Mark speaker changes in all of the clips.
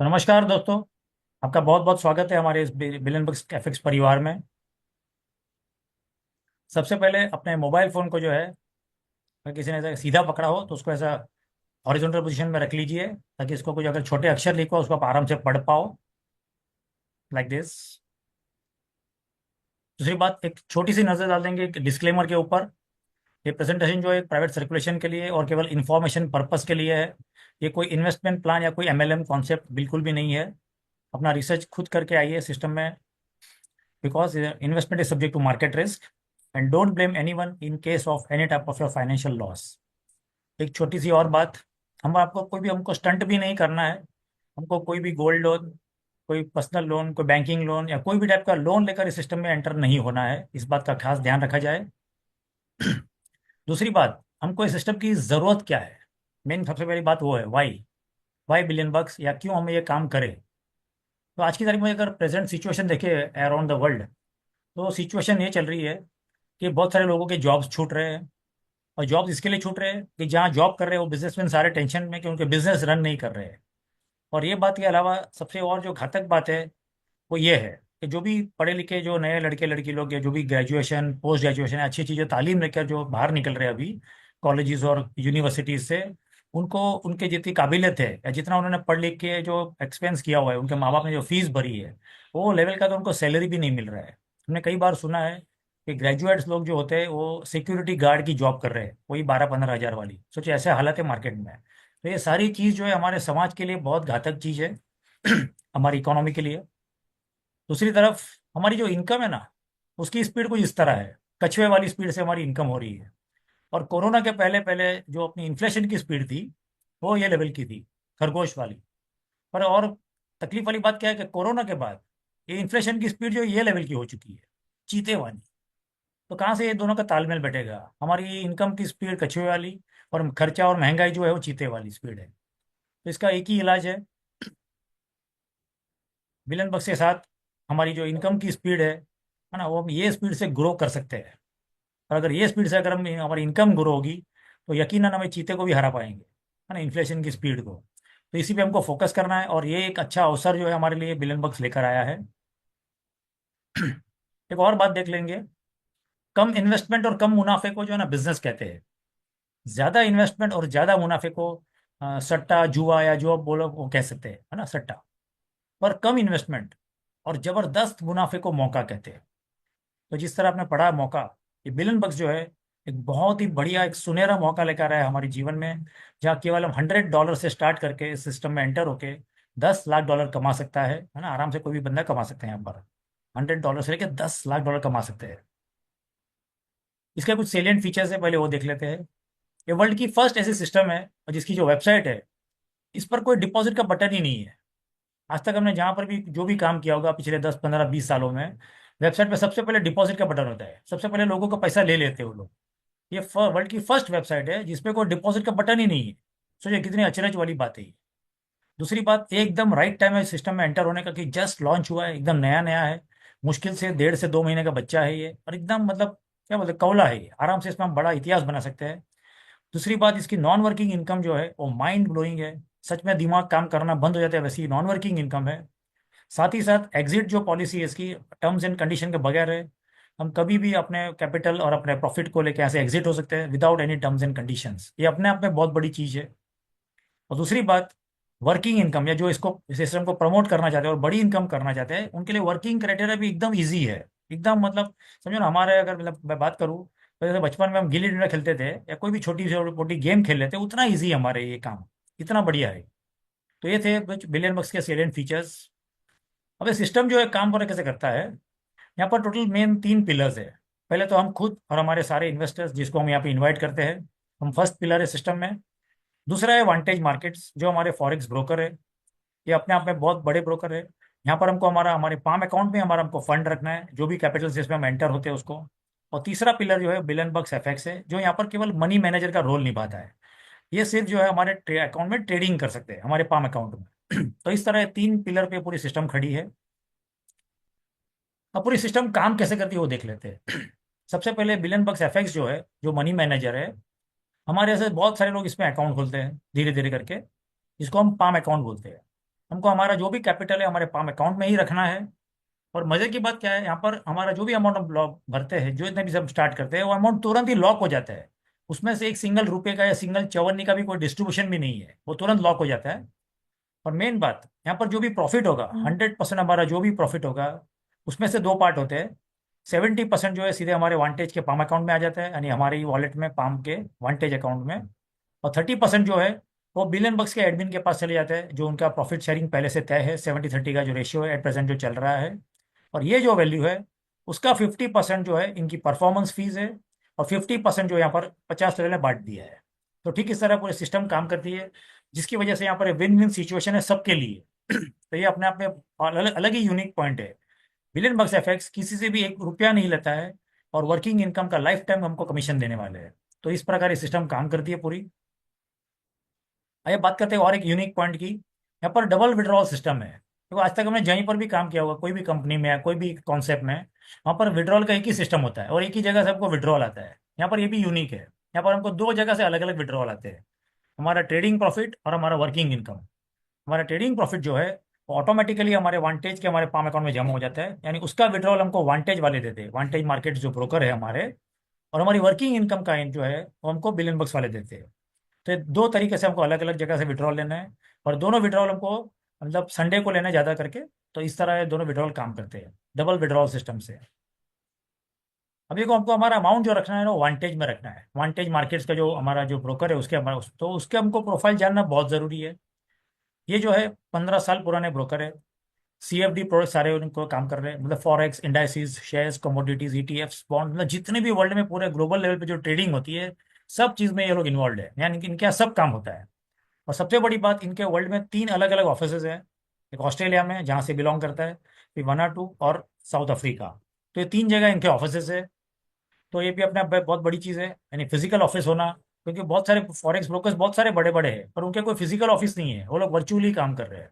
Speaker 1: तो नमस्कार दोस्तों। आपका बहुत बहुत स्वागत है हमारे इस बिलियन बक्स एफएक्स परिवार में। सबसे पहले अपने मोबाइल फ़ोन को जो है, अगर किसी ने ऐसा सीधा पकड़ा हो तो उसको ऐसा हॉरिजॉन्टल पोजीशन में रख लीजिए, ताकि इसको कुछ अगर छोटे अक्षर लिखो उसको आप आराम से पढ़ पाओ, लाइक दिस। दूसरी बात, एक छोटी सी नज़र डाल देंगे एक डिस्क्लेमर के ऊपर। ये प्रेजेंटेशन जो है प्राइवेट सर्कुलेशन के लिए और केवल इंफॉर्मेशन पर्पस के लिए है। ये कोई इन्वेस्टमेंट प्लान या कोई एमएलएम कॉन्सेप्ट बिल्कुल भी नहीं है। अपना रिसर्च खुद करके आइए सिस्टम में, because investment is subject to market risk, and don't blame anyone in case of any type of your financial loss। एक छोटी सी और बात, हम आपको कोई भी हमको स्टंट भी नहीं करना है। हमको कोई भी गोल्ड लोन, कोई पर्सनल लोन, कोई बैंकिंग लोन या कोई भी टाइप का लोन लेकर इस सिस्टम में एंटर नहीं होना है। इस बात का खास ध्यान रखा जाए। दूसरी बात, हमको इस सिस्टम की ज़रूरत क्या है। मेन सबसे पहली बात वो है वाई। वाई बिलियन बक्स, या क्यों हमें ये काम करें। तो आज की तारीख में अगर प्रेजेंट सिचुएशन देखें अराउंड द वर्ल्ड, तो सिचुएशन ये चल रही है कि बहुत सारे लोगों के जॉब्स छूट रहे हैं। और जॉब्स इसके लिए छूट रहे हैं कि जहाँ जॉब कर रहे हैं वो बिजनेसमैन सारे टेंशन में कि उनके बिजनेस रन नहीं कर रहे हैं। और ये बात के अलावा सबसे और जो घातक बात है वो ये है कि जो भी पढ़े लिखे जो नए लड़के लड़की लोग, या जो भी ग्रेजुएशन पोस्ट ग्रेजुएशन अच्छी चीज़ें तालीम लेकर जो बाहर निकल रहे हैं अभी कॉलेजेस और यूनिवर्सिटीज से, उनको उनके जितनी काबिलियत है या जितना उन्होंने पढ़ लिख के जो एक्सपेंस किया हुआ है, उनके माँ बाप ने जो फीस भरी है, वो लेवल का तो उनको सैलरी भी नहीं मिल रहा है। हमने कई बार सुना है कि ग्रेजुएट्स लोग जो होते हैं वो सिक्योरिटी गार्ड की जॉब कर रहे हैं, वही 12-15 हज़ार वाली। सोचिए ऐसे हालत है मार्केट में। तो ये सारी चीज़ जो है हमारे समाज के लिए बहुत घातक चीज़ है, हमारी इकोनॉमी के लिए। दूसरी तरफ हमारी जो इनकम है ना, उसकी स्पीड कुछ इस तरह है, कछुए वाली स्पीड से हमारी इनकम हो रही है। और कोरोना के पहले पहले जो अपनी इन्फ्लेशन की स्पीड थी वो ये लेवल की थी, खरगोश वाली। पर और तकलीफ वाली बात क्या है कि कोरोना के बाद ये इन्फ्लेशन की स्पीड जो ये लेवल की हो चुकी है, चीते वाली। तो कहाँ से ये दोनों का तालमेल बैठेगा। हमारी इनकम की स्पीड कछुए वाली, और खर्चा और महंगाई जो है वो चीते वाली स्पीड है। तो इसका एक ही इलाज है, विलन बक्स के साथ हमारी जो इनकम की स्पीड है ना, वो हम ये स्पीड से ग्रो कर सकते हैं। और अगर ये स्पीड से अगर हम हमारी इनकम ग्रो होगी, तो यकीनन हमें चीते को भी हरा पाएंगे, है ना, इन्फ्लेशन की स्पीड को। तो इसी पे हमको फोकस करना है, और ये एक अच्छा अवसर जो है हमारे लिए बिलियन बक्स लेकर आया है। एक और बात देख लेंगे, कम इन्वेस्टमेंट और कम मुनाफे को जो है ना बिजनेस कहते हैं। ज्यादा इन्वेस्टमेंट और ज्यादा मुनाफे को सट्टा जुआ या जो आप बोलो वो कह सकते हैं, है ना, सट्टा। पर कम इन्वेस्टमेंट और जबरदस्त मुनाफे को मौका कहते हैं। तो जिस तरह आपने पढ़ा मौका, ये बिलियन बक्स जो है एक बहुत ही बढ़िया एक सुनहरा मौका लेकर आया है हमारे जीवन में, जहाँ केवल हम $100 से स्टार्ट करके इस सिस्टम में एंटर होके $10 लाख कमा सकता है ना, आराम से कोई भी बंदा कमा सकते हैं यहाँ पर। $100 से लेकर $10 लाख कमा सकते हैं। इसके कुछ सेलियंट फीचर्स है, पहले वो देख लेते हैं। ये वर्ल्ड की फर्स्ट ऐसी सिस्टम है और जिसकी जो वेबसाइट है, इस पर कोई डिपॉजिट का बटन ही नहीं है। आज तक हमने जहाँ पर भी जो भी काम किया होगा पिछले 10-15-20 सालों में, वेबसाइट पे सबसे पहले डिपॉजिट का बटन होता है, सबसे पहले लोगों का पैसा ले लेते हैं वो लोग। ये वर्ल्ड की फर्स्ट वेबसाइट है जिसपे कोई डिपॉजिट का बटन ही नहीं है। सोचिए कितनी अचरज वाली बात है ये। दूसरी बात, ये एकदम राइट टाइम है सिस्टम में एंटर होने का, कि जस्ट लॉन्च हुआ है, एकदम नया नया है। मुश्किल से 1.5 से 2 महीने का बच्चा है ये, और एकदम मतलब क्या बोलते हैं, कौला है ये। आराम से इसमें हम बड़ा इतिहास बना सकते हैं। दूसरी बात, इसकी नॉन वर्किंग इनकम जो है वो माइंड ब्लोइंग है। सच में दिमाग काम करना बंद हो जाता है वैसी नॉन वर्किंग इनकम है। साथ ही साथ एग्जिट जो पॉलिसी है इसकी, टर्म्स एंड कंडीशन के बगैर है। हम कभी भी अपने कैपिटल और अपने प्रॉफिट को लेकर ऐसे एग्जिट हो सकते हैं without any terms and conditions. ये अपने आप में बहुत बड़ी चीज़ है। और दूसरी बात, वर्किंग इनकम या जो इसको सिस्टम को प्रमोट करना चाहते हैं और बड़ी इनकम करना चाहते हैं, उनके लिए वर्किंग क्राइटेरिया भी एकदम ईजी है। एकदम मतलब समझो ना, हमारे अगर मतलब मैं बात करूँ तो जैसे बचपन में हम गिल्ली डंडा खेलते थे या कोई भी छोटी से छोटी गेम खेल लेते, उतना ईजी है हमारे ये काम, इतना बढ़िया है। तो ये थे कुछ बिलियन बक्स के सेलियंट फीचर्स। अब ये सिस्टम जो है काम पर कैसे करता है, यहाँ पर टोटल मेन 3 पिलर्स है। पहले तो हम खुद और हमारे सारे इन्वेस्टर्स जिसको हम यहाँ पे इनवाइट करते हैं, हम फर्स्ट पिलर है सिस्टम में। दूसरा है वांटेज मार्केट्स, जो हमारे फॉरेक्स ब्रोकर है। ये अपने आप में बहुत बड़े ब्रोकर है। यहाँ पर हमको हमारे पाम अकाउंट में हमारा हमको फंड रखना है, जो भी कैपिटल जिसमें हम एंटर होते हैं उसको। और तीसरा पिलर जो है बिलियन बक्स एफएक्स है, जो यहाँ पर केवल मनी मैनेजर का रोल निभाता है। ये सिर्फ जो है हमारे अकाउंट में ट्रेडिंग कर सकते हैं, हमारे पाम अकाउंट में। तो इस तरह 3 पिलर पे पूरी सिस्टम खड़ी है। अब पूरी सिस्टम काम कैसे करती है वो देख लेते हैं। सबसे पहले बिलियन बक्स एफएक्स जो है, जो मनी मैनेजर है, हमारे ऐसे बहुत सारे लोग इसमें अकाउंट खोलते हैं धीरे धीरे करके, जिसको हम पाम अकाउंट बोलते हैं। हमको हमारा जो भी कैपिटल है हमारे पाम अकाउंट में ही रखना है। और मजे की बात क्या है, यहाँ पर हमारा जो भी अमाउंट हम लॉक भरते हैं, जो इतने भी सब स्टार्ट करते हैं, वो अमाउंट तुरंत ही लॉक हो जाता है। उसमें से एक सिंगल रुपए का या सिंगल चवन्नी का भी कोई डिस्ट्रीब्यूशन भी नहीं है, वो तुरंत लॉक हो जाता है। और मेन बात, यहाँ पर जो भी प्रॉफिट होगा, 100% हमारा जो भी प्रॉफिट होगा, उसमें से दो पार्ट होते हैं। 70% जो है सीधे हमारे वांटेज के पाम अकाउंट में आ जाता है, यानी हमारी वॉलेट में, पाम के वांटेज अकाउंट में। और 30% जो है वो बिलियन बक्स के एडमिन के पास चले जाता है, जो उनका प्रॉफिट शेयरिंग पहले से तय है, 70-30 का जो रेशियो है एट प्रेजेंट जो चल रहा है। और ये जो वैल्यू है, उसका 50% जो है इनकी परफॉर्मेंस फीस है। और 50% जो यहाँ पर 50 ने बांट दिया है। तो ठीक इस तरह पूरे सिस्टम काम करती है, जिसकी वजह से यहाँ पर विन विन सिचुएशन है सबके लिए। तो ये अपने आप में अलग अलग ही यूनिक पॉइंट है। बिलियन बक्स एफएक्स किसी से भी 1 रुपया नहीं लेता है, और वर्किंग इनकम का लाइफ टाइम हमको कमीशन देने वाले हैं। तो इस प्रकार ये सिस्टम काम करती है पूरी। आइए बात करते हैं और एक यूनिक पॉइंट की। यहाँ पर डबल विड्रॉल सिस्टम है। देखो, आज तक हमने जहीं पर भी काम किया होगा, कोई भी कंपनी में या कोई भी कॉन्सेप्ट में, वहाँ पर विड्रॉल का एक ही सिस्टम होता है और एक ही जगह से हमको विड्रॉल आता है। यहाँ पर ये भी यूनिक है, यहाँ पर हमको दो जगह से अलग अलग विड्रॉल आते हैं। हमारा ट्रेडिंग प्रॉफिट और हमारा वर्किंग इनकम। हमारा ट्रेडिंग प्रॉफिट जो है वो ऑटोमेटिकली हमारे वांटेज के हमारे पाम अकाउंट में जमा हो जाता है, यानी उसका विड्रॉल हमको वांटेज वाले देते हैं, वांटेज मार्केट जो ब्रोकर है हमारे। और हमारी वर्किंग इनकम का जो है वो हमको बिलियन बक्स वाले देते हैं। तो ये दो तरीके से हमको अलग अलग जगह से विड्रॉल लेना है। और दोनों विड्रॉल हमको मतलब संडे को लेना है ज़्यादा करके। तो इस तरह ये दोनों विड्रॉल काम करते हैं डबल विड्रॉल सिस्टम से। अभी को हमको हमारा अमाउंट जो रखना है ना, वांटेज में रखना है। वांटेज मार्केट्स का जो हमारा जो ब्रोकर है उसके हमारा, तो उसके हमको प्रोफाइल जानना बहुत ज़रूरी है। ये जो है 15 साल पुराने ब्रोकर है। सीएफडी प्रोडक्ट सारे उनको काम कर रहे हैं, मतलब forex, indices, shares, commodities, ETFs, bond, मतलब जितने भी वर्ल्ड में पूरे ग्लोबल लेवल पे जो ट्रेडिंग होती है, सब चीज़ में ये लोग इन्वॉल्व है, यानी कि इनके यहाँ सब काम होता है। और सबसे बड़ी बात, इनके वर्ल्ड में 3 अलग अलग ऑफिसेज हैं। एक ऑस्ट्रेलिया में जहाँ से बिलोंग करता है, फिर वनाटू और साउथ अफ्रीका। तो ये 3 जगह इनके ऑफिसेज है। तो ये भी अपने आप में बहुत बड़ी चीज़ है, यानी फिजिकल ऑफिस होना। क्योंकि बहुत सारे फॉरेक्स ब्रोकर्स बहुत सारे बड़े बड़े हैं, पर उनके कोई फिजिकल ऑफिस नहीं है, वो लोग वर्चुअली काम कर रहे हैं।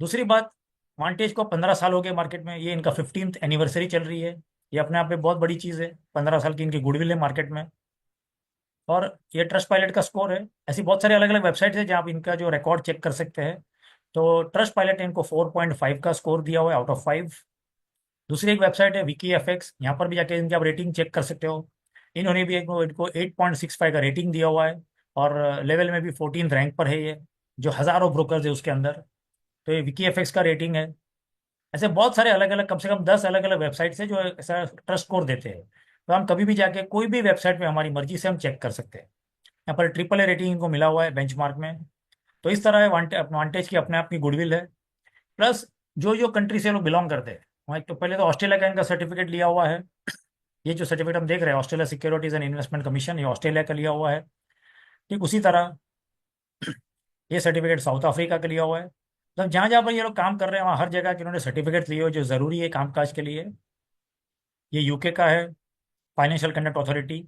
Speaker 1: दूसरी बात, वांटेज को 15 साल हो गए मार्केट में, ये इनका 15th एनिवर्सरी चल रही है। ये अपने आप में बहुत बड़ी चीज़ है, 15 साल की इनकी गुडविल है मार्केट में। और ये ट्रस्ट पायलट का स्कोर है। ऐसी बहुत सारे अलग अलग वेबसाइट्स है जहाँ आप इनका जो रिकॉर्ड चेक कर सकते हैं। तो ट्रस्ट पायलट ने इनको 4.5 का स्कोर दिया हुआ है आउट ऑफ 5। दूसरी एक वेबसाइट है विकी एफएक्स, यहाँ पर भी जाके इनकी आप रेटिंग चेक कर सकते हो। इन्होंने भी इनको 8.65 का रेटिंग दिया हुआ है। और लेवल में भी 14th रैंक पर है ये, जो हज़ारों ब्रोकर्स है उसके अंदर। तो ये विकी एफएक्स का रेटिंग है। ऐसे बहुत सारे अलग अलग, कम से कम 10 अलग अलग वेबसाइट्स है जो ऐसा ट्रस्ट स्कोर देते हैं। तो हम कभी भी जाके कोई भी वेबसाइट पे हमारी मर्जी से हम चेक कर सकते हैं। यहाँ पर ट्रिपल ए रेटिंग इनको मिला हुआ है बेंचमार्क में। तो इस तरह वांटेज की अपने आप की गुडविल है। प्लस जो जो कंट्री से लोग बिलोंग करते हैं, वहाँ तो पहले तो ऑस्ट्रेलिया का इनका सर्टिफिकेट लिया हुआ है। ये जो सर्टिफिकेट हम देख रहे हैं, Australia securities and investment commission, ये ऑस्ट्रेलिया का लिया हुआ है। ठीक उसी तरह ये सर्टिफिकेट साउथ अफ्रीका का लिया हुआ है। मतलब जहाँ जहाँ पर ये लोग काम कर रहे हैं, वहाँ हर जगह के उन्होंने सर्टिफिकेट लिए हुए जो ज़रूरी है कामकाज के लिए। ये यूके का है, फाइनेंशियल कंडक्ट अथॉरिटी।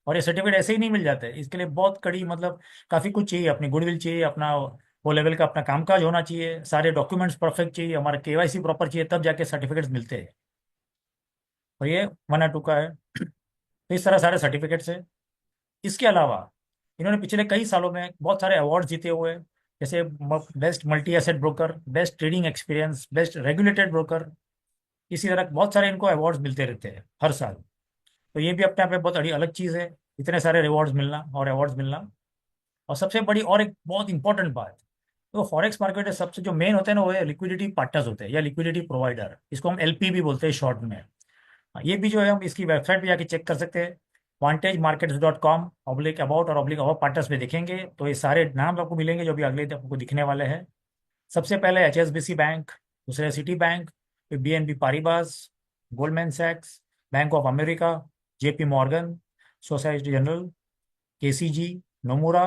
Speaker 1: और ये सर्टिफिकेट ऐसे ही नहीं मिल जाता है, इसके लिए बहुत कड़ी मतलब काफ़ी कुछ चाहिए, अपनी गुडविल चाहिए, अपना वो लेवल का अपना कामकाज होना चाहिए, सारे डॉक्यूमेंट्स परफेक्ट चाहिए, हमारा केवाईसी प्रॉपर चाहिए, तब जाके सर्टिफिकेट्स मिलते हैं। और ये 1 और 2 का है। तो इस तरह सारे सर्टिफिकेट्स है। इसके अलावा इन्होंने पिछले कई सालों में बहुत सारे अवार्ड जीते हुए हैं। जैसे best multi asset broker, best trading experience, best regulated broker. इसी तरह बहुत सारे इनको अवार्ड्स मिलते रहते हैं हर साल। तो ये भी अपने आप में बहुत बड़ी अलग चीज़ है, इतने सारे रिवॉर्ड्स मिलना और अवार्ड्स मिलना। और सबसे बड़ी और एक बहुत इंपॉर्टेंट बात, तो फॉरेक्स मार्केट में सबसे जो मेन होते हैं ना, वो है लिक्विडिटी पार्टनर्स होते हैं या लिक्विडिटी प्रोवाइडर, इसको हम एलपी भी बोलते हैं शॉर्ट में। ये भी जो है हम इसकी वेबसाइट पे जाके चेक कर सकते हैं। vantagemarkets.com ऑब्लिक अबाउट और ऑब्लिक अबाउट पार्टनर्स पे देखेंगे तो ये सारे नाम आपको मिलेंगे जो भी अगले आपको दिखने वाले हैं। सबसे पहले एचएसबीसी बैंक, दूसरे सिटी बैंक, फिर बीएनबी पारिबास, गोल्डमैन सैक्स, Bank of America, JP Morgan, society general, KCG, Nomura,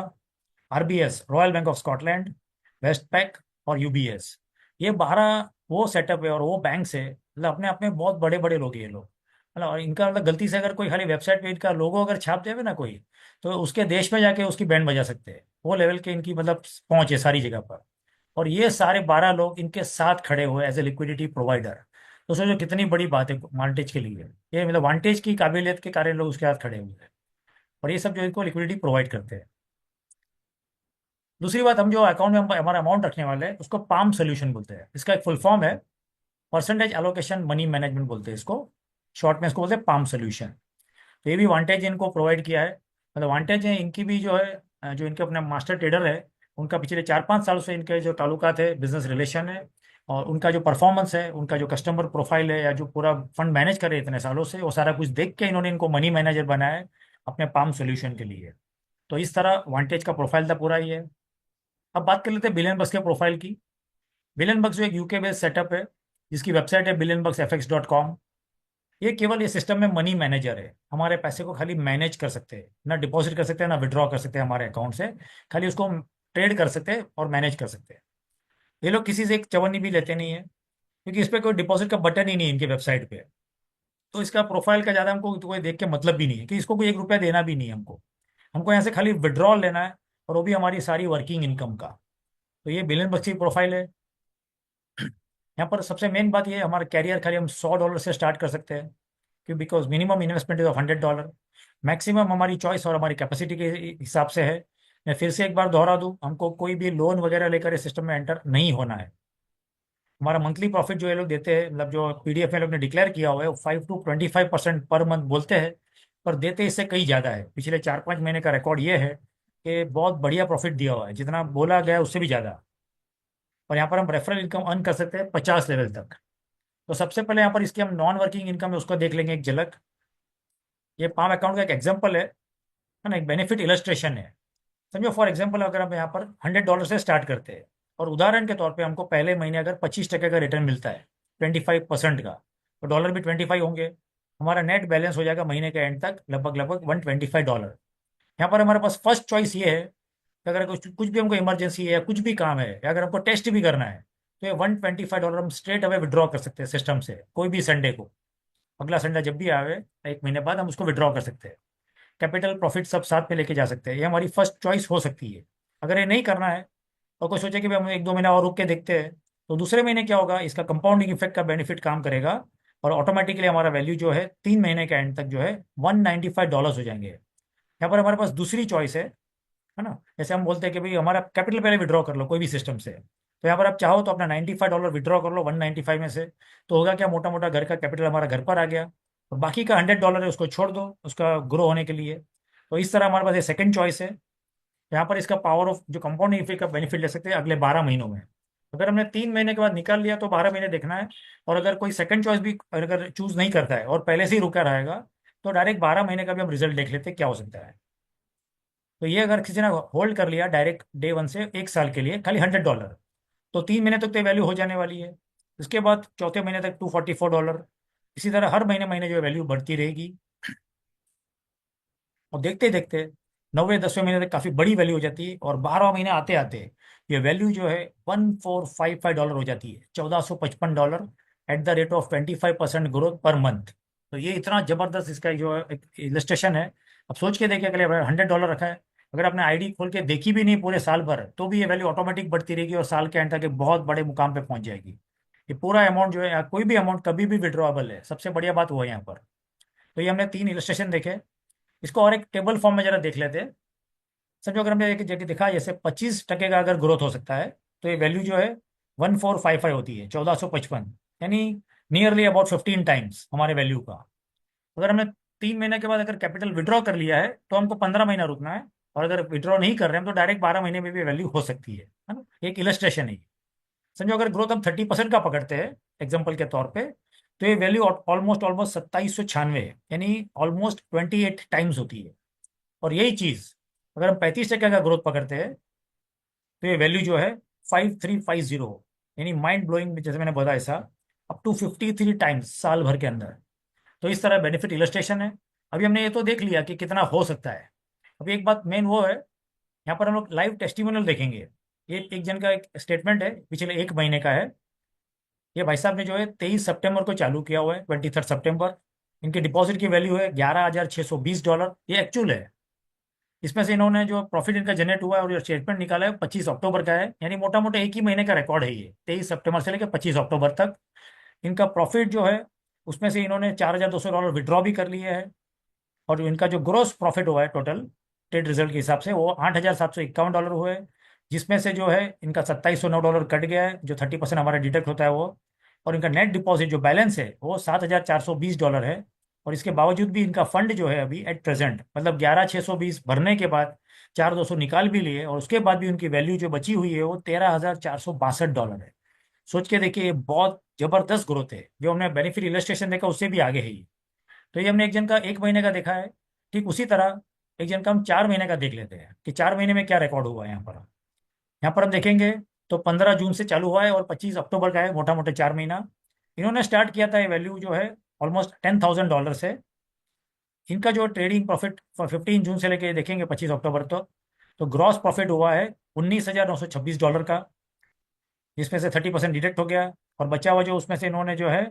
Speaker 1: RBS Royal Bank of Scotland, Westpac और यूबीएस। ये 12 वो सेटअप है और वो बैंक है, मतलब अपने आप में बहुत बड़े बड़े लोग हैं ये लोग। मतलब और इनका मतलब गलती से अगर कोई खाली वेबसाइट पे इनका लोगो अगर छाप देवे ना कोई, तो उसके देश में जाके उसकी बैंड बजा सकते हैं, वो लेवल के इनकी मतलब पहुंच है सारी जगह पर। और ये सारे 12 लोग इनके साथ खड़े हुए एज ए लिक्विडिटी प्रोवाइडर। तो सोचो कितनी बड़ी बात है वांटेज के लिए। ये मतलब वांटेज की काबिलियत के कारण लोग उसके साथ खड़े हुए हैं। और ये सब जो इनको लिक्विडिटी प्रोवाइड करते हैं। दूसरी बात, हम जो अकाउंट में हमारा अमाउंट रखने वाले हैं उसको पाम सोल्यूशन बोलते हैं। इसका एक फुल फॉर्म है परसेंटेज एलोकेशन मनी मैनेजमेंट बोलते हैं इसको, शॉर्ट में इसको बोलते हैं पाम सोल्यूशन। तो ये भी वांटेज इनको प्रोवाइड किया है। मतलब वांटेज है इनकी भी जो है, जो इनके अपने मास्टर ट्रेडर है उनका पिछले 4-5 साल से इनके जो ताल्लुकात है, बिजनेस रिलेशन है, और उनका जो परफॉर्मेंस है, उनका जो कस्टमर प्रोफाइल है, या जो पूरा फंड मैनेज कर रहे हैं इतने सालों से, वो सारा कुछ देख के इन्होंने इनको मनी मैनेजर बनाया है अपने पाम सोल्यूशन के लिए। तो इस तरह वांटेज का प्रोफाइल था पूरा ही है। अब बात कर लेते हैं बिलियन बक्स के प्रोफाइल की। बिलियन बक्स जो एक यूके बेस्ड सेटअप है, जिसकी वेबसाइट है billionbucksfx.com। ये केवल ये सिस्टम में मनी मैनेजर है, हमारे पैसे को खाली मैनेज कर सकते हैं, ना डिपॉजिट कर सकते हैं ना विड्रॉ कर सकते हैं हमारे अकाउंट से। खाली उसको ट्रेड कर सकते हैं और मैनेज कर सकते हैं। ये लोग किसी से एक चवन्नी भी लेते नहीं है, क्योंकि इस पर कोई डिपॉजिट का बटन ही नहीं है इनकी वेबसाइट पे। तो इसका प्रोफाइल का ज़्यादा हमको तो कोई देख के मतलब भी नहीं है, कि इसको कोई 1 रुपया देना भी नहीं है हमको। हमको यहाँ से खाली विड्रॉल लेना है, और वो भी हमारी सारी वर्किंग इनकम का। तो ये बिलियन बक्स की प्रोफाइल है। यहाँ पर सबसे मेन बात ये है, हमारा कैरियर खाली हम $100 से स्टार्ट कर सकते हैं, क्यों? Because minimum investment is of $100। Maximum हमारी चॉइस और हमारी कैपेसिटी के हिसाब से है। मैं फिर से एक बार दोहरा दूं, हमको कोई भी लोन वगैरह लेकर इस सिस्टम में एंटर नहीं होना है। हमारा मंथली प्रॉफिट जो ये लोग देते हैं, मतलब जो पीडीएफ में लोग ने डिक्लेयर किया हुआ है, वो 5 to 25% पर मंथ बोलते हैं, पर देते इससे कहीं ज़्यादा है। पिछले 4-5 महीने का रिकॉर्ड ये है कि बहुत बढ़िया प्रॉफिट दिया हुआ है, जितना बोला गया है उससे भी ज़्यादा। और यहाँ पर हम रेफरल इनकम अर्न कर सकते हैं 50 लेवल तक। तो सबसे पहले यहाँ पर इसकी हम नॉन वर्किंग इनकम है उसको देख लेंगे एक झलक। ये पाम अकाउंट का एक एग्जाम्पल है ना, एक बेनिफिट इलस्ट्रेशन है। समझो फॉर एग्जाम्पल, अगर हम यहाँ पर $100 से स्टार्ट करते हैं, और उदाहरण के तौर पे हमको पहले महीने अगर 25% का रिटर्न मिलता है, 25% का, तो डॉलर भी 25 होंगे। हमारा नेट बैलेंस हो जाएगा महीने के एंड तक लगभग लगभग $125। यहाँ पर हमारे पास फर्स्ट चॉइस ये है कि अगर कुछ कुछ भी हमको इमरजेंसी है, या कुछ भी काम है, या अगर हमको टेस्ट भी करना है, तो ये $125 हम स्ट्रेट अवे विड्रॉ कर सकते हैं सिस्टम से, कोई भी संडे को। अगला संडे जब भी आवे, 1 महीने बाद हम उसको विड्रॉ कर सकते हैं। कैपिटल प्रॉफिट सब साथ में लेके जा सकते हैं, ये हमारी फर्स्ट चॉइस हो सकती है। अगर ये नहीं करना है, और कोई सोचे कि भाई हम 1-2 महीना और रुक के देखते हैं, तो दूसरे महीने क्या होगा, इसका कंपाउंडिंग इफेक्ट का बेनिफिट काम करेगा, और ऑटोमेटिकली हमारा वैल्यू जो है 3 महीने के एंड तक जो है $195 हो जाएंगे। यहाँ पर हमारे पास दूसरी चॉइस है ना। जैसे हम बोलते हैं कि भाई हमारा कैपिटल पहले विड्रॉ कर लो कोई भी सिस्टम से, तो यहाँ पर आप चाहो तो अपना $95 विड्रॉ कर लो 195 में से। तो होगा क्या, मोटा मोटा घर का कैपिटल हमारा घर पर आ गया, और बाकी का $100 है उसको छोड़ दो उसका ग्रो होने के लिए। तो इस तरह हमारे पास ये सेकंड चॉइस है। यहाँ पर इसका पावर ऑफ जो कंपाउंडिंग इफेक्ट का बेनिफिट ले सकते हैं अगले 12 महीनों में। अगर हमने 3 महीने के बाद निकाल लिया तो 12 महीने देखना है। और अगर कोई सेकंड चॉइस भी अगर चूज नहीं करता है और पहले से ही रुका रहेगा, तो डायरेक्ट 12 महीने का भी हम रिजल्ट देख लेते हैं क्या हो सकता है। तो ये अगर किसी ने होल्ड कर लिया डायरेक्ट डे वन से 1 साल के लिए खाली $100, तो 3 महीने तक तो वैल्यू हो जाने वाली है। उसके बाद चौथे महीने तक $244। इसी तरह हर महीने महीने जो वैल्यू बढ़ती रहेगी। और देखते देखते 9वें 10वें महीने तक काफ़ी बड़ी वैल्यू हो जाती है, और 12 महीने आते आते ये वैल्यू जो है $1455 हो जाती है, $1455 at the rate of 25% growth per month. तो ये इतना जबरदस्त इसका जो है एक इलस्ट्रेशन है। अब सोच के देखिए, अगर $100 रखा है, अगर आपने आईडी खोल के देखी भी नहीं पूरे साल भर, तो भी ये वैल्यू ऑटोमेटिक बढ़ती रहेगी, और साल के एंड तक एक बहुत बड़े मुकाम पे पहुंच जाएगी। ये पूरा अमाउंट जो है, कोई भी अमाउंट कभी भी विड्रॉएबल है, सबसे बढ़िया बात वो है यहाँ पर। तो ये हमने 3 इलस्ट्रेशन देखे। इसको और एक टेबल फॉर्म में जरा देख लेते हैं। समझो अगर हमने एक जगह दिखा जैसे 25% का अगर ग्रोथ हो सकता है, तो ये वैल्यू जो है 1455 होती है, 1455, यानी नियरली अबाउट 15 टाइम्स हमारे वैल्यू का। अगर हमने 3 महीने के बाद अगर कैपिटल विड्रॉ कर लिया है, तो हमको 15 महीना रुकना है। और अगर विड्रॉ नहीं कर रहे हैं तो डायरेक्ट 12 महीने में भी वैल्यू हो सकती है ना। एक इलस्ट्रेशन है ये। समझो अगर ग्रोथ हम 30% का पकड़ते हैं एग्जाम्पल के तौर पे, तो ये वैल्यू ऑलमोस्ट ऑलमोस्ट 2796 है, यानी ऑलमोस्ट 28 टाइम्स होती है। और यही चीज अगर हम 35% का ग्रोथ पकड़ते हैं, तो ये वैल्यू जो है 5350, यानी माइंड ब्लोइंग, जैसे मैंने बताया ऐसा, अप टू 53 टाइम्स साल भर के अंदर। तो इस तरह बेनिफिट इलस्ट्रेशन है। अभी हमने ये तो देख लिया कि कितना हो सकता है। अभी एक बात मेन वो है, यहाँ पर हम लोग लाइव टेस्टिमोनियल देखेंगे। ये एक जन का एक स्टेटमेंट है, पिछले 1 महीने का है। ये भाई साहब ने जो है 23 सितंबर को चालू किया हुआ है, 23 सितंबर। इनके डिपॉजिट की वैल्यू है $11,620। ये एक्चुअल है। इसमें से इन्होंने जो प्रॉफिट इनका जनरेट हुआ है और जो स्टेटमेंट निकाला है 25 अक्टूबर का है, यानी मोटा मोटा एक ही महीने का रिकॉर्ड है ये, 23 सितंबर से लेकर 25 अक्टूबर तक। इनका प्रॉफिट जो है, उसमें से इन्होंने $4,200 विड्रॉ भी कर लिया है। और इनका जो ग्रोस प्रॉफिट हुआ है टोटल ट्रेड रिजल्ट के हिसाब से, वो $8,751 हुए। जिसमें से जो है इनका $2709 कट गया है, जो 30% हमारा डिडक्ट होता है वो। और इनका नेट डिपॉजिट जो बैलेंस है वो $7420 है। और इसके बावजूद भी इनका फंड जो है अभी एट प्रेजेंट, मतलब 11620 भरने के बाद 4200 निकाल भी लिए, और उसके बाद भी उनकी वैल्यू जो बची हुई है वो $13,462 है। सोच के देखिए, ये बहुत जबरदस्त ग्रोथ है। जो हमने बेनिफिट इलस्ट्रेशन देखा उससे भी आगे है ये। तो ये हमने एक जन का 1 महीने का देखा है। ठीक उसी तरह एक जन का हम 4 महीने का देख लेते हैं कि 4 महीने में क्या रिकॉर्ड हुआ है यहाँ पर। यहाँ पर हम देखेंगे तो 15 जून से चालू हुआ है और 25 अक्टूबर का है, मोटा मोटा 4 महीना। इन्होंने स्टार्ट किया था, ये वैल्यू जो है ऑलमोस्ट $10,000 से। इनका जो ट्रेडिंग प्रॉफिट 15 जून से लेके देखेंगे 25 अक्टूबर तक, तो ग्रॉस प्रॉफिट हुआ है $19,926 का, जिसमें से 30% डिडक्ट हो गया। और बचा हुआ जो उसमें से इन्होंने जो है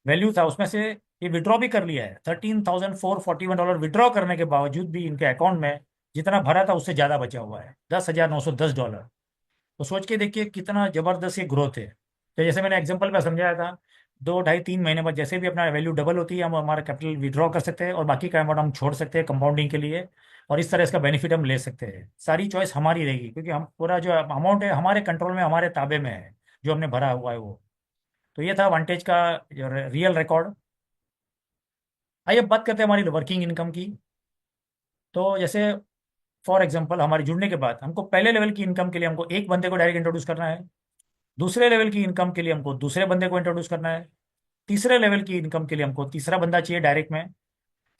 Speaker 1: वैल्यू था उसमें से ये विड्रॉ भी कर लिया है। $13,441 विड्रॉ करने के बावजूद भी इनके अकाउंट में जितना भरा था उससे ज़्यादा बचा हुआ है, $10,910। तो सोच के देखिए कितना जबरदस्त ये ग्रोथ है। तो जैसे मैंने एग्जांपल में समझाया था, 2 ढाई 3 महीने बाद जैसे भी अपना वैल्यू डबल होती है, हम हमारा कैपिटल विड्रॉ कर सकते हैं और बाकी का अमाउंट हम छोड़ सकते हैं कंपाउंडिंग के लिए। और इस तरह इसका बेनिफिट हम ले सकते हैं। सारी चॉइस हमारी रहेगी, क्योंकि हम पूरा जो अमाउंट है हमारे कंट्रोल में, हमारे ताबे में है, जो हमने भरा हुआ है वो। तो ये था वांटेज का जो रियल रिकॉर्ड। आइए अब बात करते हैं हमारी वर्किंग इनकम की। तो जैसे फॉर एग्जांपल हमारे जुड़ने के बाद हमको पहले लेवल की इनकम के लिए हमको एक बंदे को डायरेक्ट इंट्रोड्यूस करना है। दूसरे लेवल की इनकम के लिए हमको दूसरे बंदे को इंट्रोड्यूस करना है। तीसरे लेवल की इनकम के लिए हमको तीसरा बंदा चाहिए डायरेक्ट में।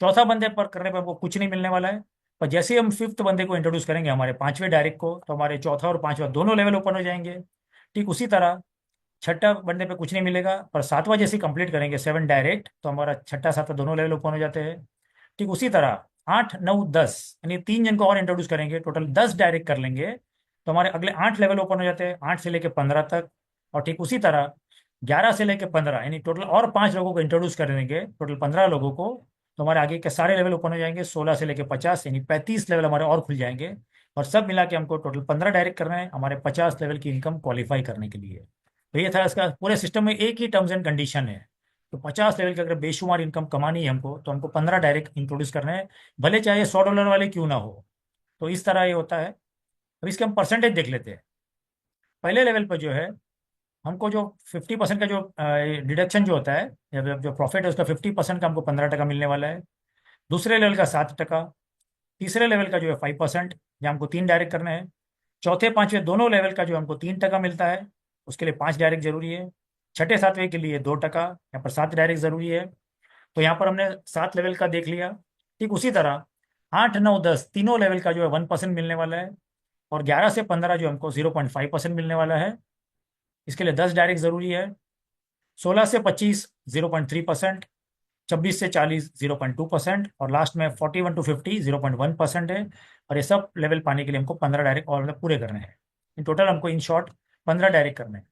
Speaker 1: चौथा बंदे पर करने पर हमको कुछ नहीं मिलने वाला है। पर जैसे ही हम फिफ्थ बंदे को इंट्रोड्यूस करेंगे हमारे पांचवें डायरेक्ट को, तो हमारे चौथा और पांचवा दोनों लेवल ओपन हो जाएंगे। ठीक उसी तरह छठा बंदे पे कुछ नहीं मिलेगा, पर सातवां जैसे कंप्लीट करेंगे 7 डायरेक्ट, तो हमारा छठा सातवां दोनों लेवल ओपन हो जाते हैं। ठीक उसी तरह 8 9 10 यानी 3 जन को और इंट्रोड्यूस करेंगे, टोटल 10 डायरेक्ट कर लेंगे, तो हमारे अगले 8 लेवल ओपन हो जाते हैं, 8 से लेकर 15 तक। और ठीक उसी तरह 11 से लेकर 15 यानी टोटल और 5 लोगों को इंट्रोड्यूस कर देंगे, टोटल 15 लोगों को। तो हमारे आगे के सारे लेवल ओपन हो जाएंगे, 16 से लेकर 50 यानी 35 लेवल हमारे और खुल जाएंगे। और सब मिला के हमको टोटल 15 डायरेक्ट करना है हमारे 50 लेवल की इनकम क्वालिफाई करने के लिए। तो ये था इसका, पूरे सिस्टम में एक ही टर्म्स एंड कंडीशन है। तो 50 लेवल की अगर बेशुमार इनकम कमानी है हमको, तो हमको 15 डायरेक्ट इंट्रोड्यूस करना है, भले चाहे $100 वाले क्यों ना हो। तो इस तरह ये होता है। अब इसके हम परसेंटेज देख लेते हैं। पहले लेवल पर जो है हमको जो 50% का जो डिडक्शन जो होता है, या जो प्रॉफिट है उसका 50% का हमको 15 टका मिलने वाला है। दूसरे लेवल का 7 टका। तीसरे लेवल का जो है 5%, जो हमको 3 डायरेक्ट करने हैं। चौथे पांचवें दोनों लेवल का जो हमको 3 टका मिलता है, उसके लिए 5 डायरेक्ट जरूरी है। छठे सातवें के लिए 2 टका, यहाँ पर 7 डायरेक्ट जरूरी है। तो यहाँ पर हमने 7 लेवल का देख लिया। ठीक उसी तरह 8 9 10 तीनों लेवल का जो है 1% मिलने वाला है। और 11 से 15 जो हमको 0.5% मिलने वाला है, इसके लिए 10 डायरेक्ट जरूरी है। 16 से 25 0.3%। 26 से 40 0.2%। और लास्ट में 41 to 50 0.1% है। और ये सब लेवल पाने के लिए हमको 15 डायरेक्ट और मतलब पूरे करने हैं। इन टोटल हमको इन शॉर्ट 15 डायरेक्ट करने हैं।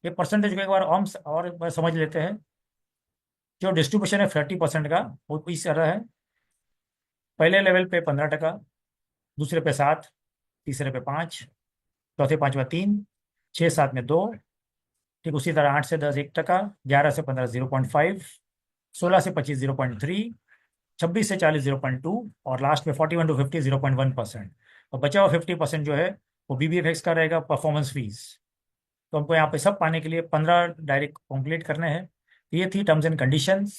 Speaker 1: ये परसेंटेज को एक बार और एक बार समझ लेते हैं। जो डिस्ट्रीब्यूशन है 30% का, वो इस तरह है। पहले लेवल पे 15 टका, दूसरे पे 7, तीसरे पे 5, चौथे पांचवा 3, 6 7 में 2। ठीक उसी तरह 8 से 10 1 टका, 11 से 15 0.5, 16 से 25 0.3, 26 से 40 0.2, और लास्ट में 41 to 50 0.1%। और बचा हुआ 50% जो है वो BBFX का रहेगा, परफॉर्मेंस फीस। तो हमको यहाँ पे सब पाने के लिए 15 डायरेक्ट कंप्लीट करने हैं। तो ये थी टर्म्स एंड कंडीशंस।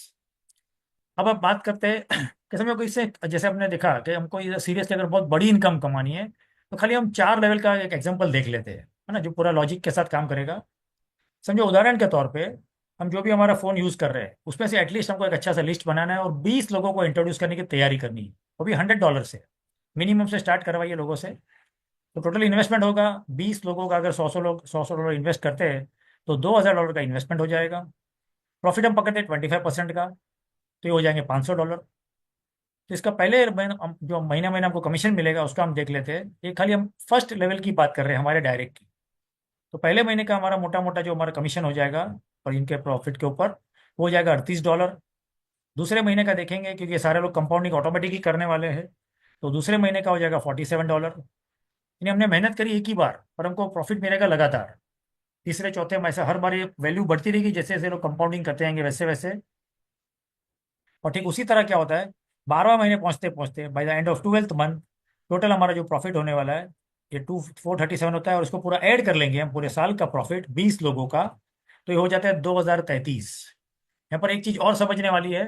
Speaker 1: अब आप बात करते हैं कि समझो कि इससे जैसे हमने देखा कि हमको ये सीरियसली अगर बहुत बड़ी इनकम कमानी है, तो खाली हम 4 लेवल का एक एग्जांपल देख लेते हैं, है ना, जो पूरा लॉजिक के साथ काम करेगा। समझो उदाहरण के तौर पे हम जो भी हमारा फ़ोन यूज़ कर रहे हैं उसमें से एटलीस्ट हमको एक अच्छा सा लिस्ट बनाना है और 20 लोगों को इंट्रोड्यूस करने की तैयारी करनी है, वो भी $100 से। मिनिमम से स्टार्ट करवाइए लोगों से। तो टोटल इन्वेस्टमेंट होगा 20 लोगों का, अगर 100 100 लोग 100 100 डॉलर इन्वेस्ट करते हैं तो $2,000 का इन्वेस्टमेंट हो जाएगा। प्रॉफिट हम पकड़ते हैं 25% का, तो ये हो जाएंगे $500। तो इसका पहले जो महीना महीना हमको कमीशन मिलेगा उसका हम देख लेते हैं। ये खाली हम फर्स्ट लेवल की बात कर रहे हैं हमारे डायरेक्ट की। तो पहले महीने का हमारा मोटा मोटा जो हमारा कमीशन हो जाएगा और इनके प्रॉफिट के ऊपर, वो हो जाएगा $38। दूसरे महीने का देखेंगे क्योंकि ये सारे लोग कंपाउंडिंग ऑटोमेटिक ही करने वाले हैं, तो दूसरे महीने का हो जाएगा $47। यानी हमने मेहनत करी एक ही बार और हमको प्रॉफिट मिलेगा लगातार। तीसरे चौथे में ऐसा हर बार ये वैल्यू बढ़ती रहेगी, जैसे जैसे लोग कंपाउंडिंग करते जाएंगे वैसे वैसे। और ठीक उसी तरह क्या होता है, 12वां महीने पहुंचते पहुंचते by the end of 12th month total हमारा जो प्रॉफिट होने वाला है ये 2437 होता है, और इसको पूरा ऐड कर लेंगे हम, पूरे साल का प्रॉफिट 20 लोगों का, तो ये हो जाता है 2033। यहाँ पर एक चीज़ और समझने वाली है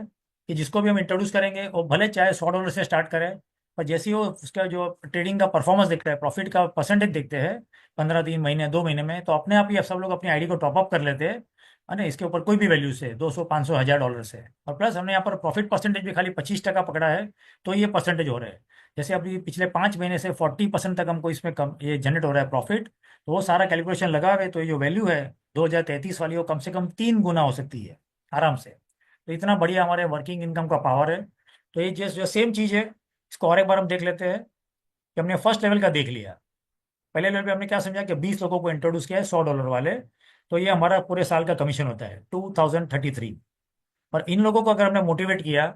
Speaker 1: कि जिसको भी हम इंट्रोड्यूस करेंगे वो भले चाहे $100 से स्टार्ट करें, पर जैसे ही वो उसका जो ट्रेडिंग का परफॉर्मेंस देखता है, प्रॉफिट का परसेंटेज देखते हैं 15 दिन, महीने, 2 महीने में, तो अपने आप ही अब सब लोग अपनी आईडी को टॉपअप कर लेते हैं, है ना, इसके ऊपर कोई भी वैल्यू से, 200, 500, $1000 से। और प्लस हमने यहाँ पर प्रॉफिट परसेंटेज भी खाली 25% पकड़ा है, तो ये परसेंटेज हो रहा है। जैसे अभी पिछले 5 महीने से 40% तक हमको इसमें कम ये जनरेट हो रहा है प्रॉफिट, तो वो सारा कैलकुलेशन लगा हुए, तो ये जो वैल्यू है 2033 वाली, वो कम से कम 3 गुना हो सकती है आराम से। तो इतना बढ़िया हमारे वर्किंग इनकम का पावर है। तो ये जो सेम चीज़ है, इसको और एक बार हम देख लेते हैं कि हमने फर्स्ट लेवल का देख लिया। पहले लेवल पे हमने क्या समझा कि 20 लोगों को इंट्रोड्यूस किया है $100 वाले, तो ये हमारा पूरे साल का कमीशन होता है 2033। और इन लोगों को अगर हमने मोटिवेट किया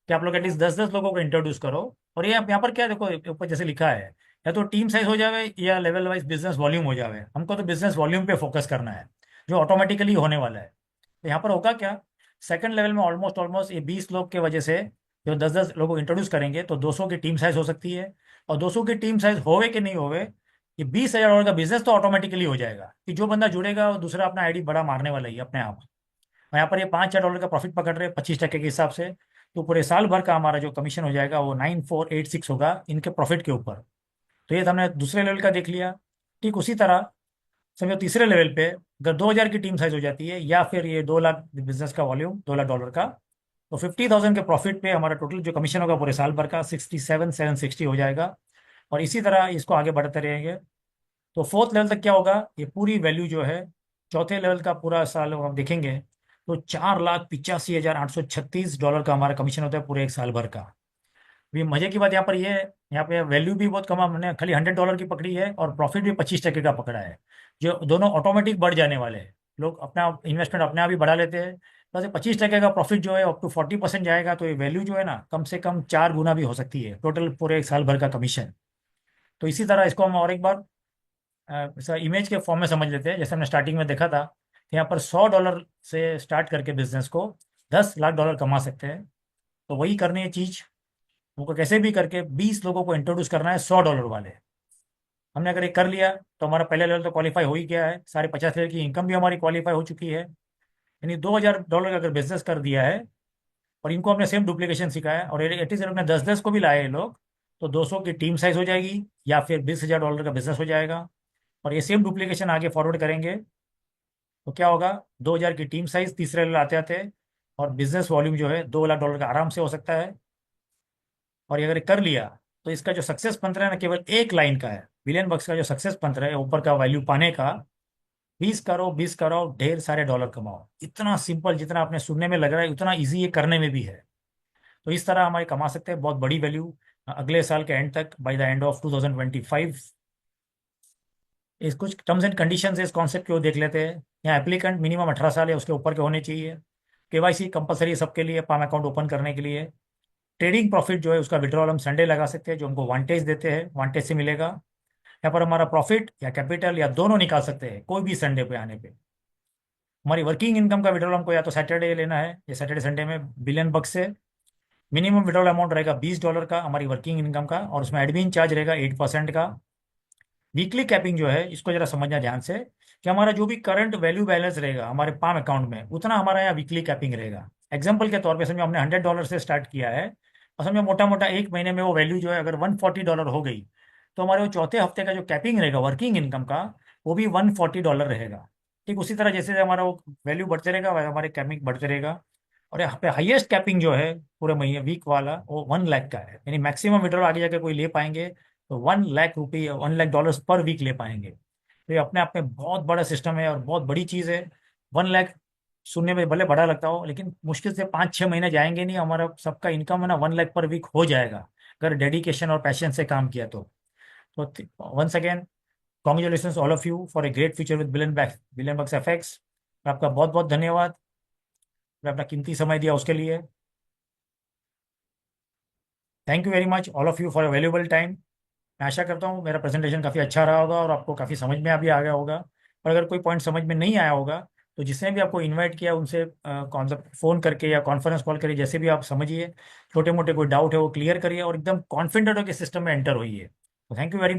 Speaker 1: कि आप लोग एटलीस्ट 10-10 लोगों को इंट्रोड्यूस करो, और ये यहाँ पर क्या देखो ऊपर जैसे लिखा है, या तो टीम साइज हो जाए या लेवल वाइज बिजनेस वॉल्यूम हो जाए, हमको तो बिजनेस वॉल्यूम पे फोकस करना है, जो ऑटोमेटिकली होने वाला है। तो यहाँ पर होगा क्या, सेकंड लेवल में ऑलमोस्ट ऑलमोस्ट ये 20 लोग के वजह से जो 10-10 लोगों को इंट्रोड्यूस करेंगे, तो 200 की टीम साइज हो सकती है। और 200 की टीम साइज होवे कि नहीं होवे, ये $20,000 का बिजनेस तो ऑटोमेटिकली हो जाएगा, कि जो बंदा जुड़ेगा वो दूसरा अपना आईडी बड़ा मारने वाला ही अपने आप। और यहाँ पर ये $5,000 का प्रॉफिट पकड़ रहे हैं 25% के हिसाब से, तो पूरे साल भर का हमारा जो कमीशन हो जाएगा वो 9486 होगा इनके प्रॉफिट के ऊपर। तो ये तो हमने दूसरे लेवल का देख लिया। ठीक उसी तरह समझो तीसरे लेवल पे अगर 2000 की टीम साइज हो जाती है, या फिर ये 2 लाख बिजनेस का वॉल्यूम, $2 लाख का, तो 50,000 के प्रॉफिट पे हमारा टोटल जो कमीशन होगा पूरे साल भर का 67,760 हो जाएगा। और इसी तरह इसको आगे बढ़ते रहेंगे। तो फोर्थ लेवल तक क्या होगा, ये पूरी वैल्यू जो है, चौथे लेवल का पूरा साल हम देखेंगे तो $4,85,836 का हमारा कमीशन होता है पूरे एक साल भर का। अभी मजे की बात यहाँ पर ये है, यहाँ पे वैल्यू भी बहुत कम हमने खाली $100 की पकड़ी है, और प्रॉफिट भी 25% का पकड़ा है, जो दोनों ऑटोमेटिक बढ़ जाने वाले हैं। लोग अपना इन्वेस्टमेंट अपने आप ही बढ़ा लेते हैं। वैसे 25% का प्रॉफिट जो है अप टू 40% जाएगा, तो ये वैल्यू जो है ना कम से कम 4 गुना भी हो सकती है टोटल पूरे एक साल भर का कमीशन। तो इसी तरह इसको हम और एक बार इमेज के फॉर्म में समझ लेते हैं। जैसे हमने स्टार्टिंग में देखा था कि यहाँ पर $100 से स्टार्ट करके बिजनेस को $10 लाख कमा सकते हैं। तो वही करनी है चीज़, उनको कैसे भी करके 20 लोगों को इंट्रोड्यूस करना है $100 वाले। हमने अगर ये कर लिया तो हमारा पहले लेवल तो क्वालिफाई हो ही गया है, सारे 50 लेवल की इनकम भी हमारी क्वालिफाई हो चुकी है। यानी $2,000 का अगर बिजनेस कर दिया है, और इनको हमने सेम डुप्लीकेशन सिखाया, और एटलीस्ट लोग ने 10-10 को भी लाए ये लोग, तो 200 की टीम साइज हो जाएगी, या फिर $20,000 का बिजनेस हो जाएगा। और ये सेम डुप्लीकेशन आगे फॉरवर्ड करेंगे तो क्या होगा, 2000 की टीम साइज तीसरे लेवल आते आते, और बिजनेस वॉल्यूम जो है $2 लाख का आराम से हो सकता है। और ये अगर कर लिया तो इसका जो सक्सेस मंत्र है ना केवल एक लाइन का है। बिलियन बक्स का जो सक्सेस मंत्र है ऊपर का वैल्यू पाने का, 20 करो, 20 करो, ढेर सारे डॉलर कमाओ। इतना सिंपल, जितना आपने सुनने में लग रहा है उतना ईजी ये करने में भी है। तो इस तरह हमारे कमा सकते हैं बहुत बड़ी वैल्यू अगले साल के एंड तक, बाय द एंड ऑफ 2025। इस कुछ टर्म्स एंड कंडीशंस इस कॉन्सेप्ट को देख लेते हैं। यहाँ एप्लीकेंट मिनिमम 18 साल या उसके ऊपर के होने चाहिए। केवाईसी कंपलसरी है सबके लिए पाम अकाउंट ओपन करने के लिए। ट्रेडिंग प्रॉफिट जो है उसका विड्रॉल हम संडे लगा सकते हैं, जो हमको वांटेज देते हैं, वांटेज से मिलेगा। यहाँ पर हमारा प्रॉफिट या कैपिटल या दोनों निकाल सकते हैं कोई भी संडे पे आने पे। हमारी वर्किंग इनकम का विड्रॉल हमको या तो सैटरडे लेना है, या सैटरडे संडे में बिलियन बक्स से। मिनिमम विड्रॉल अमाउंट रहेगा $20 का हमारी वर्किंग इनकम का, और उसमें एडमिन चार्ज रहेगा 8% का। वीकली कैपिंग जो है इसको जरा समझना ध्यान से, कि हमारा जो भी करंट वैल्यू बैलेंस रहेगा हमारे पाम अकाउंट में, उतना हमारा यहाँ वीकली कैपिंग रहेगा। एग्जाम्पल के तौर पे समझो हमने $100 से स्टार्ट किया है, और समझो मोटा मोटा एक महीने में वो वैल्यू जो है अगर $140 हो गई, तो हमारे वो चौथे हफ्ते का जो कैपिंग रहेगा वर्किंग इनकम का, वो भी $140 रहेगा। ठीक उसी तरह जैसे हमारा वो वैल्यू बढ़ते रहेगा वह हमारे कैपिंग बढ़ते रहेगा। और यहाँ पे हाईएस्ट कैपिंग जो है पूरे महीने वीक वाला वो 1 लाख का है, यानी मैक्सिमम विड्रॉल आगे जाके कोई ले पाएंगे तो 1 लाख रुपये, $1 लाख पर वीक ले पाएंगे। तो ये अपने आप में बहुत बड़ा सिस्टम है और बहुत बड़ी चीज़ है। 1 लाख सुनने में भले बड़ा लगता हो, लेकिन मुश्किल से 5-6 महीने जाएंगे नहीं, हमारा सबका इनकम है ना 1 लाख पर वीक हो जाएगा, अगर डेडिकेशन और पैशन से काम किया तो once again congratulation all of you for a great future with billion bucks FX. आपका बहुत बहुत धन्यवाद, और अपना कीमती समय दिया उसके लिए। Thank you very much all of you for a valuable time. मैं आशा करता हूँ मेरा प्रेजेंटेशन काफ़ी अच्छा रहा होगा और आपको काफ़ी समझ में अभी आ गया होगा। और अगर कोई पॉइंट समझ में नहीं आया होगा, तो जिसने भी आपको इनवाइट किया उनसे कॉन्सेप्ट फ़ोन करके या कॉन्फ्रेंस कॉल करिए, जैसे भी आप समझिए। छोटे मोटे कोई डाउट है वो क्लियर करिए, और एकदम कॉन्फिडेंट होकर सिस्टम में एंटर होइए। तो थैंक यू वेरी मच।